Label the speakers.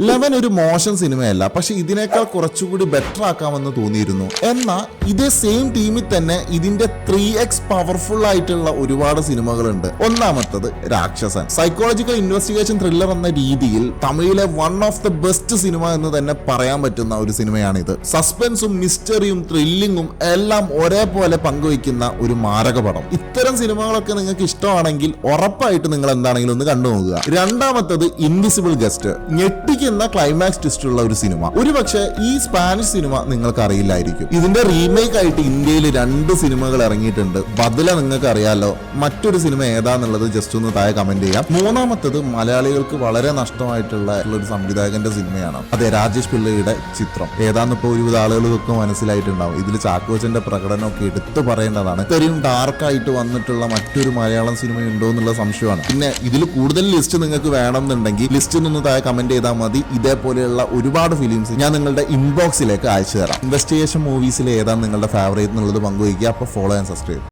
Speaker 1: 11 ഒരു മോശം സിനിമയല്ല, പക്ഷെ ഇതിനേക്കാൾ കുറച്ചുകൂടി ബെറ്റർ ആക്കാമെന്ന് തോന്നിയിരുന്നു. എന്നാൽ ഇതേ സെയിം ടീമിൽ തന്നെ ഇതിന്റെ 3x പവർഫുൾ ആയിട്ടുള്ള ഒരുപാട് സിനിമകളുണ്ട്. ഒന്നാമത്തത് രാക്ഷസൻ. സൈക്കോളജിക്കൽ ഇൻവെസ്റ്റിഗേഷൻ ത്രില്ലർ എന്ന രീതിയിൽ തമിഴിലെ one of the best cinema എന്ന് തന്നെ പറയാൻ പറ്റുന്ന ഒരു സിനിമയാണിത്. സസ്പെൻസും മിസ്റ്ററിയും ത്രില്ലിങ്ങും എല്ലാം ഒരേപോലെ പങ്കുവയ്ക്കുന്ന ഒരു മാരക പടം. ഇത്തരം സിനിമകളൊക്കെ നിങ്ങൾക്ക് ഇഷ്ടമാണെങ്കിൽ ഉറപ്പായിട്ട് നിങ്ങൾ എന്താണെങ്കിലും ഒന്ന് കണ്ടു നോക്കുക. രണ്ടാമത്തത് ഇൻവിസിബിൾ ഗസ്റ്റ്. ഞെട്ടിക്കുന്ന ക്ലൈമാക്സ് ട്വിസ്റ്റ് ഉള്ള ഒരു സിനിമ. ഒരുപക്ഷെ ഈ സ്പാനിഷ് സിനിമ നിങ്ങൾക്ക് അറിയില്ലായിരിക്കും. ഇതിന്റെ റീമേക്ക് ആയിട്ട് ഇന്ത്യയിൽ 2 സിനിമകൾ ഇറങ്ങിയിട്ടുണ്ട്. ബദല നിങ്ങൾക്ക് അറിയാലോ. മറ്റൊരു സിനിമ ഏതാന്നുള്ളത് ജസ്റ്റ് ഒന്ന് താഴെ കമന്റ് ചെയ്യാം. മൂന്നാമത്തത് മലയാളികൾക്ക് വളരെ നഷ്ടമായിട്ടുള്ള ഒരു സംവിധായകന്റെ സിനിമയാണ്. അതെ, രാജേഷ് പിള്ളയുടെ ചിത്രം. ഏതാന്നിപ്പോ ഒരുവിധ ആളുകൾക്കൊക്കെ മനസ്സിലായിട്ടുണ്ടാവും. ഇതിൽ ചാക്കോച്ചന്റെ പ്രകടനമൊക്കെ എടുത്തു പറയേണ്ടതാണ്. ഇത്രയും ഡാർക്കായിട്ട് വന്നിട്ടുള്ള മറ്റൊരു മലയാളം സിനിമ ഉണ്ടോ എന്നുള്ള സംശയമാണ്. പിന്നെ ഇതിൽ കൂടുതൽ ലിസ്റ്റ് നിങ്ങൾക്ക് വേണമെന്നുണ്ടെങ്കിൽ ലിസ്റ്റ് ഒന്ന് താഴെ കമന്റ് ചെയ്താൽ മതി. ഇതേപോലെയുള്ള ഒരുപാട് ഫിലിംസ് ഞാൻ നിങ്ങളുടെ ഇൻബോക്സിലേക്ക് അയച്ചു തരാം. ഇൻവെസ്റ്റിഗേഷൻ മൂവീസിൽ ഏതാണ് നിങ്ങളുടെ ഫേവറേറ്റ് എന്നുള്ളത് പങ്കുവയ്ക്കുക. അപ്പോൾ ഫോളോ ആൻഡ് സബ്സ്ക്രൈബ്.